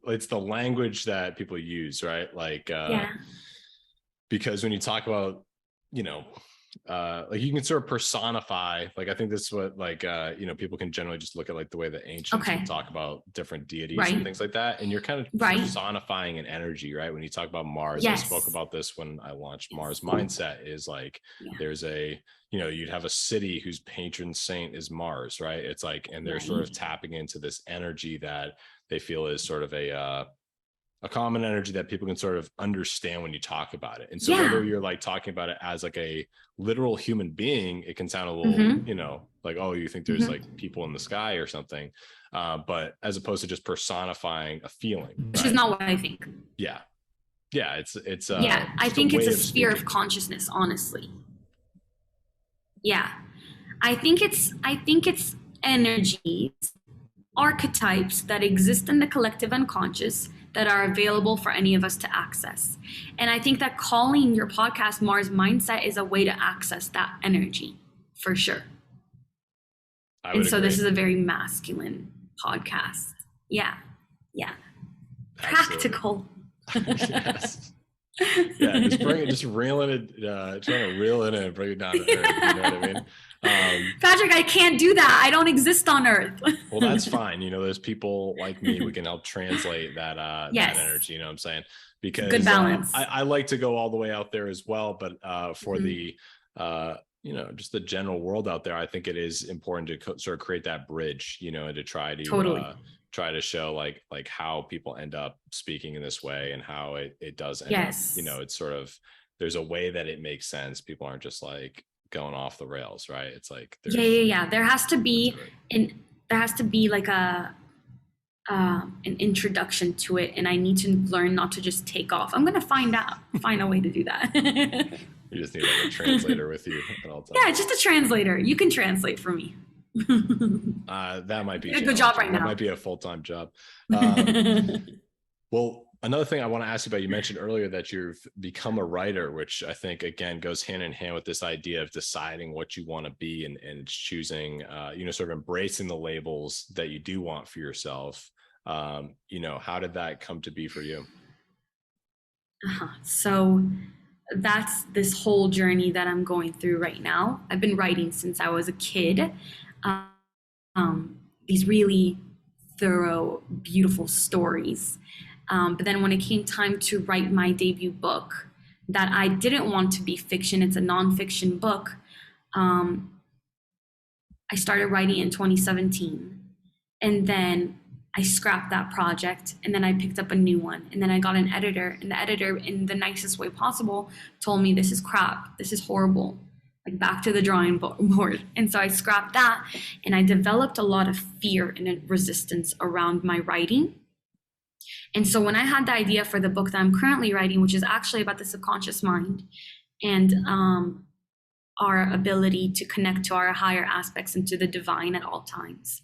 it's the language that people use, right? Like, because when you talk about, like, you can sort of personify, like, I think this is what, like, people can generally just look at, like, the way the ancients would talk about different deities and things like that. And you're kind of personifying an energy, right? When you talk about Mars, I spoke about this when I launched Mars Mindset, is like, there's a, you'd have a city whose patron saint is Mars, right? It's like, and they're sort of tapping into this energy that they feel is sort of a common energy that people can sort of understand when you talk about it. And so whether you're like talking about it as like a literal human being, it can sound a little, like, oh, you think there's like people in the sky or something. But as opposed to just personifying a feeling. Which is not what I think. Yeah. Yeah. It's I think it's a sphere of consciousness, honestly. Yeah. I think it's energies, archetypes that exist in the collective unconscious that are available for any of us to access. And I think that calling your podcast Mars Mindset is a way to access that energy, for sure. And so this is a very masculine podcast. Yeah. Yeah. Practical. Yes. Yeah, just reeling it, trying to reel it in and bring it down to earth. You know what I mean? Patrick, I can't do that. I don't exist on Earth. Well, that's fine. There's people like me. We can help translate that that energy. You know what I'm saying? Because good balance. I like to go all the way out there as well, but for the just the general world out there, I think it is important to sort of create that bridge. And to try to try to show like how people end up speaking in this way and how it does end up, it's sort of, there's a way that it makes sense. People aren't just like going off the rails, right? It's like there has to be like an introduction to it, and I need to learn not to just take off. I'm gonna find a way to do that. You just need like a translator with you at all times. Yeah, just a translator. You can translate for me. That might be a good job right now. That might be a full-time job. Well, another thing I want to ask you about, you mentioned earlier that you've become a writer, which I think again goes hand in hand with this idea of deciding what you want to be and choosing, sort of embracing the labels that you do want for yourself. How did that come to be for you? So that's this whole journey that I'm going through right now. I've been writing since I was a kid. These really thorough, beautiful stories. But then when it came time to write my debut book, that I didn't want to be fiction, it's a nonfiction book. Um, I started writing in 2017, and then I scrapped that project, and then I picked up a new one, and then I got an editor, and the editor, in the nicest way possible, told me, this is crap, this is horrible, like back to the drawing board. And so I scrapped that, and I developed a lot of fear and resistance around my writing. And so when I had the idea for the book that I'm currently writing, which is actually about the subconscious mind and our ability to connect to our higher aspects and to the divine at all times.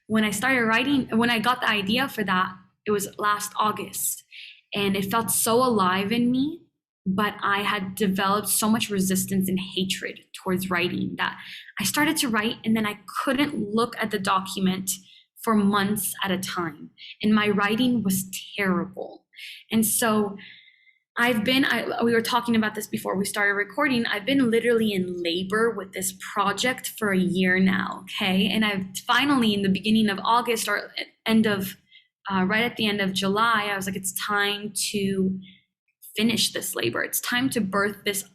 When I started writing, when I got the idea for that, it was last August, and it felt so alive in me, but I had developed so much resistance and hatred towards writing that I started to write, and then I couldn't look at the document for months at a time, and my writing was terrible. And so we were talking about this before we started recording. I've been literally in labor with this project for a year now, okay? And I've finally, in the beginning of August or right at the end of July, I was like, it's time to finish this labor. It's time to birth this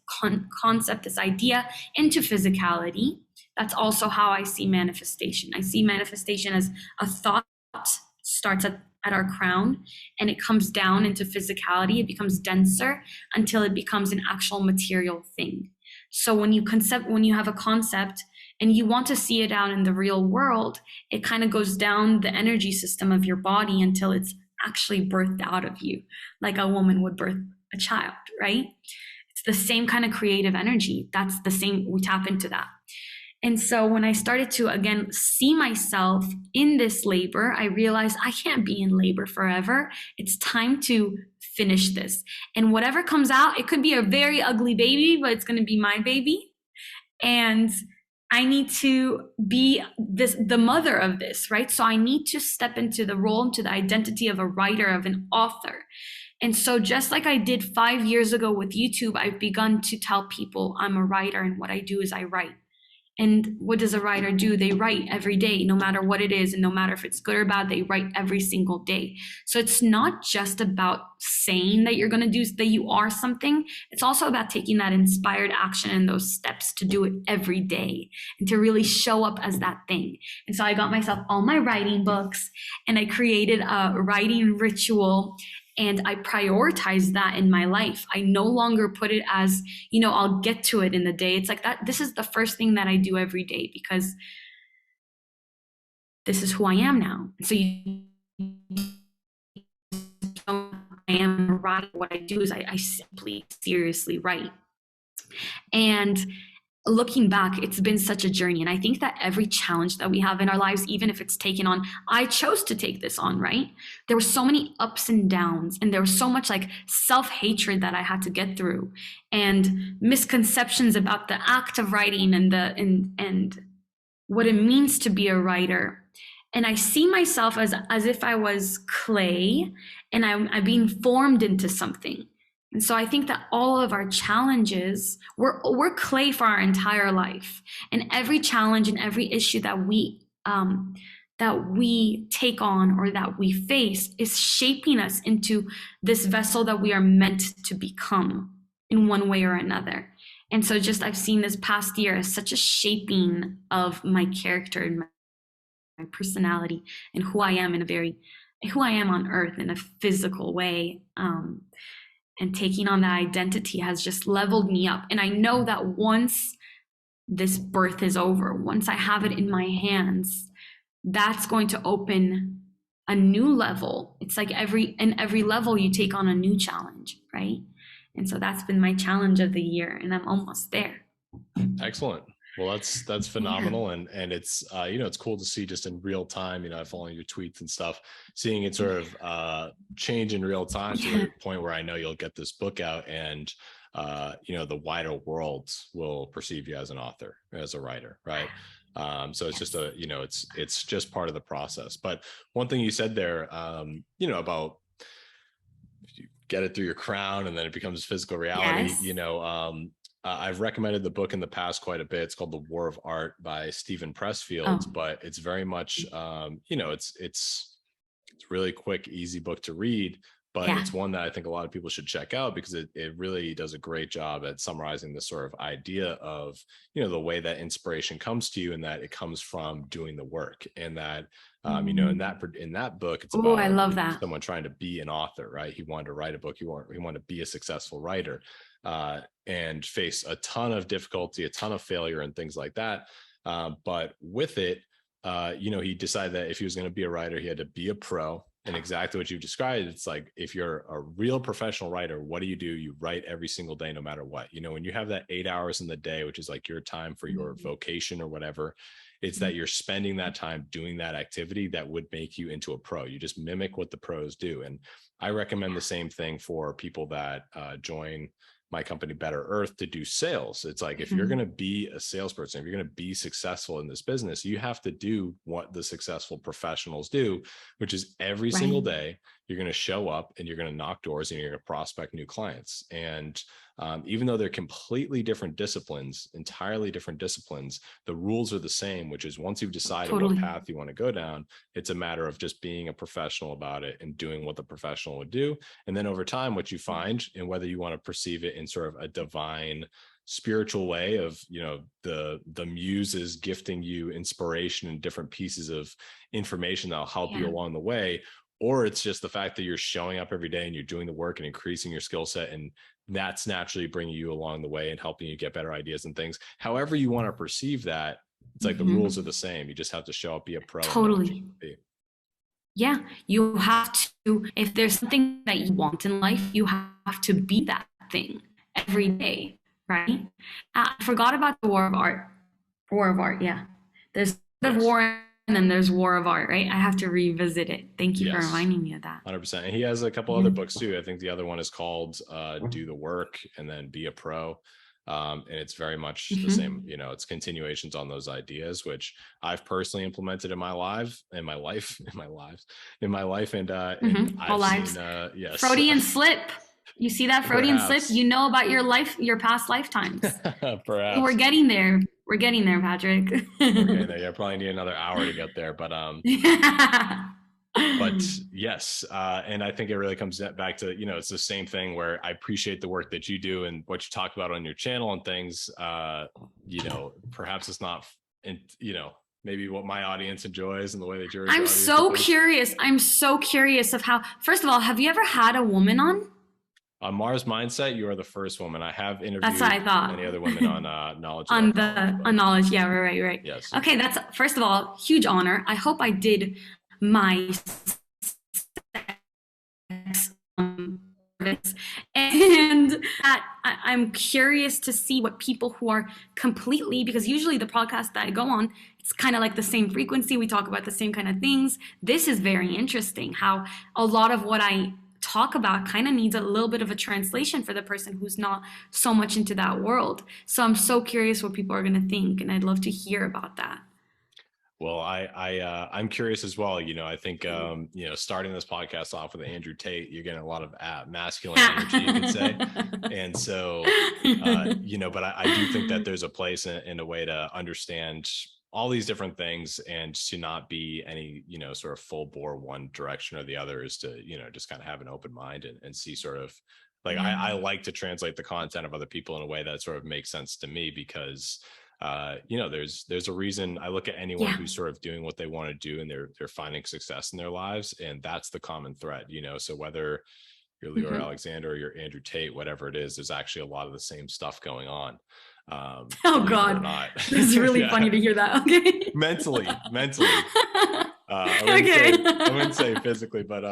concept, this idea into physicality. That's also how I see manifestation. I see manifestation as a thought starts at our crown, and it comes down into physicality. It becomes denser until it becomes an actual material thing. So when you have a concept and you want to see it out in the real world, it kind of goes down the energy system of your body until it's actually birthed out of you, like a woman would birth a child, right? It's the same kind of creative energy. That's the same, we tap into that. And so when I started to, again, see myself in this labor, I realized I can't be in labor forever. It's time to finish this. And whatever comes out, it could be a very ugly baby, but it's going to be my baby. And I need to be the mother of this, right? So I need to step into the role, into the identity of a writer, of an author. And so just like I did 5 years ago with YouTube, I've begun to tell people I'm a writer, and what I do is I write. And what does a writer do? They write every day, no matter what it is, and no matter if it's good or bad, they write every single day. So it's not just about saying that you're going to do, that you are something. It's also about taking that inspired action and those steps to do it every day and to really show up as that thing. And so I got myself all my writing books, and I created a writing ritual, and I prioritize that in my life. I no longer put it as, I'll get to it in the day. It's like that. This is the first thing that I do every day, because this is who I am now. So I am writing. What I do is I simply seriously write. And looking back, it's been such a journey. And I think that every challenge that we have in our lives, even if it's taken on, I chose to take this on, right? There were so many ups and downs, and there was so much like self-hatred that I had to get through, and misconceptions about the act of writing and what it means to be a writer. And I see myself as if I was clay, and I'm being formed into something. And so I think that all of our challenges, we're clay for our entire life. And every challenge and every issue that we take on or that we face is shaping us into this vessel that we are meant to become in one way or another. And so I've seen this past year as such a shaping of my character and my personality and who I am on earth in a physical way. And taking on that identity has just leveled me up. And I know that once this birth is over, once I have it in my hands, that's going to open a new level. It's like every level you take on a new challenge, right? And so that's been my challenge of the year, and I'm almost there. Excellent. Well, that's phenomenal. And it's, it's cool to see just in real time, following your tweets and stuff, seeing it sort of change in real time to the point where I know you'll get this book out, and, the wider world will perceive you as an author, as a writer. Right. So it's just it's just part of the process. But one thing you said there, about get it through your crown, and then it becomes physical reality. Yes. I've recommended the book in the past quite a bit. It's called The War of Art by Stephen Pressfield, Oh, but it's very much, it's really quick, easy book to read, but yeah. it's one that I think a lot of people should check out because it really does a great job at summarizing the sort of idea of, the way that inspiration comes to you, and that it comes from doing the work. And that, in that book, it's Oh, I about love that. someone trying to be an author, right? He wanted to write a book. He wanted to be a successful writer, and face a ton of difficulty, a ton of failure, and things like that. But with it, he decided that if he was going to be a writer, he had to be a pro. And exactly what you've described, it's like, if you're a real professional writer, what do? You write every single day, no matter what. When you have that 8 hours in the day, which is like your time for your vocation or whatever, it's that you're spending that time doing that activity that would make you into a pro. You just mimic what the pros do. And I recommend the same thing for people that join my company, Better Earth, to do sales. It's like, if you're going to be a salesperson, if you're going to be successful in this business, you have to do what the successful professionals do, which is every single day you're going to show up and you're going to knock doors and you're going to prospect new clients. And even though they're completely different disciplines, entirely different disciplines, the rules are the same, which is, once you've decided what path you want to go down, it's a matter of just being a professional about it and doing what the professional would do. And then over time, what you find, and whether you want to perceive it in sort of a divine spiritual way of, the muse is gifting you inspiration and different pieces of information that'll help you along the way, or it's just the fact that you're showing up every day and you're doing the work and increasing your skill set, and that's naturally bringing you along the way and helping you get better ideas and things. However you want to perceive that, it's like the rules are the same. You just have to show up, be a pro. Totally. Yeah, you have to, if there's something that you want in life, you have to be that thing every day, right? I forgot about the War of Art. War of Art, yeah. There's the war, and then there's War of Art, right? I have to revisit it. Thank you for reminding me of that. 100%. And he has a couple other books too. I think the other one is called Do the Work and then Be a Pro. And it's very much the same, it's continuations on those ideas, which I've personally implemented in my life. And I've seen, yes. Freudian slip. You see that Freudian slip? You know about your life, your past lifetimes. Perhaps. We're getting there. We're getting there, Patrick. We're getting there. Yeah, probably need another hour to get there, but yes, and I think it really comes back to, it's the same thing where I appreciate the work that you do and what you talk about on your channel and things. Perhaps it's not, maybe what my audience enjoys and the way that yours. I'm so curious. I'm so curious of how. First of all, have you ever had a woman on? On Mars Mindset, you are the first woman. I have interviewed That's what I thought. many other women on Knowledge. On Knowledge, yeah, right. Yes. Okay, that's, first of all, huge honor. I hope I did my and I'm curious to see what people who are completely, because usually the podcast that I go on, it's kind of like the same frequency. We talk about the same kind of things. This is very interesting how a lot of what I talk about kind of needs a little bit of a translation for the person who's not so much into that world. So I'm so curious what people are going to think, and I'd love to hear about that. Well, I'm curious as well. I think, starting this podcast off with Andrew Tate, you're getting a lot of masculine energy, you could say. And so, but I do think that there's a place in a way to understand all these different things and to not be any, sort of full bore one direction or the other, is to, just kind of have an open mind and see sort of like, I like to translate the content of other people in a way that sort of makes sense to me, because there's a reason I look at anyone who's sort of doing what they want to do and they're finding success in their lives. And that's the common thread, so whether you're Leeor Alexandra or you're Andrew Tate, whatever it is, there's actually a lot of the same stuff going on. Oh God, it's really funny to hear that. Okay. mentally. I wouldn't say physically, but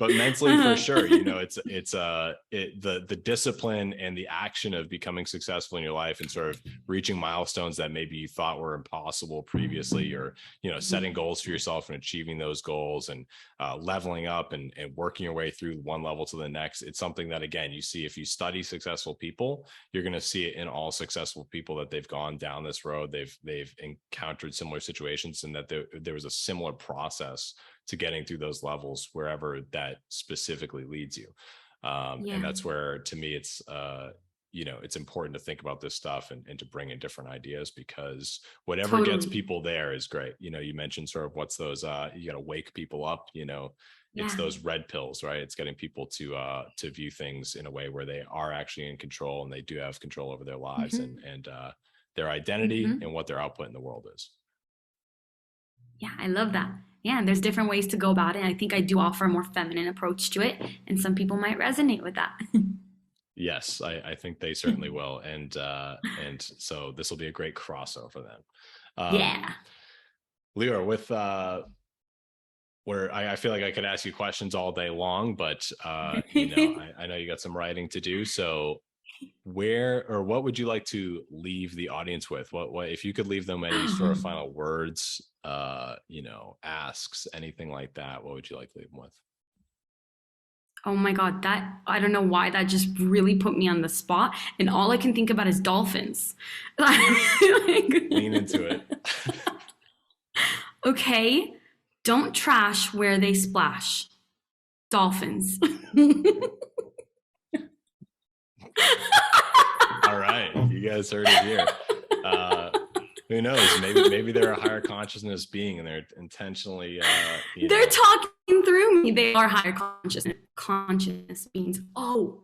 mentally for sure. The discipline and the action of becoming successful in your life and sort of reaching milestones that maybe you thought were impossible previously, or setting goals for yourself and achieving those goals and leveling up and working your way through one level to the next. It's something that, again, you see if you study successful people, you're going to see it in all successful people, that they've gone down this road, they've encountered similar situations, and that there was a similar process to getting through those levels wherever that specifically leads you. Yeah, And that's where, to me, it's it's important to think about this stuff and to bring in different ideas, because whatever gets totally. people there is great. You mentioned sort of what's those, you got to wake people up, it's Yeah. those red pills, right? It's getting people to view things in a way where they are actually in control, and they do have control over their lives Hmm. and their identity and Hmm. what their output in the world is. Yeah, I love that. Yeah, and there's different ways to go about it. I think I do offer a more feminine approach to it, and some people might resonate with that. Yes, I think they certainly will, and so this will be a great crossover then. Yeah. Leeor, with where I feel like I could ask you questions all day long, but I know you got some writing to do. So where or what would you like to leave the audience with? What if you could leave them any sort of final words, asks, anything like that, what would you like to leave them with? Oh my God, that I don't know why that just really put me on the spot. And all I can think about is dolphins. Lean into it. Okay, don't trash where they splash. Dolphins. All right, you guys heard it here. Who knows? Maybe they're a higher consciousness being, and they're intentionally, They're talking through me. They are higher conscious beings. Oh,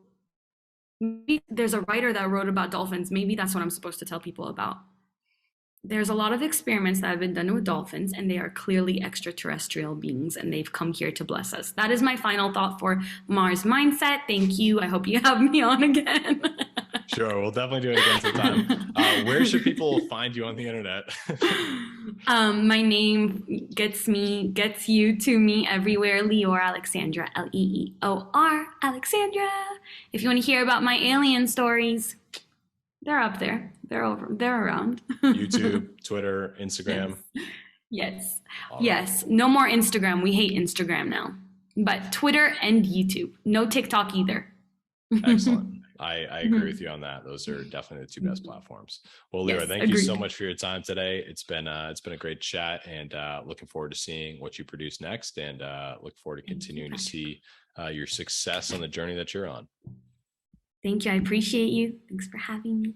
maybe there's a writer that wrote about dolphins. Maybe that's what I'm supposed to tell people about. There's a lot of experiments that have been done with dolphins, and they are clearly extraterrestrial beings, and they've come here to bless us. That is my final thought for Mars Mindset. Thank you. I hope you have me on again. Sure, we'll definitely do it again sometime. Where should people find you on the internet? My name gets you to me everywhere. Leeor Alexandra, Leeor Alexandra. If you want to hear about my alien stories, they're up there. They're around. YouTube, Twitter, Instagram. Yes. All Yes. right. No more Instagram. We hate Instagram now. But Twitter and YouTube. No TikTok either. Excellent. I agree with you on that. Those are definitely the two best platforms. Well, Leeor, Yes, thank you so agreed. much for your time today. It's been a great chat, and looking forward to seeing what you produce next, and look forward to Thank you, continuing to Patrick. see your success on the journey that you're on. Thank you. I appreciate you. Thanks for having me.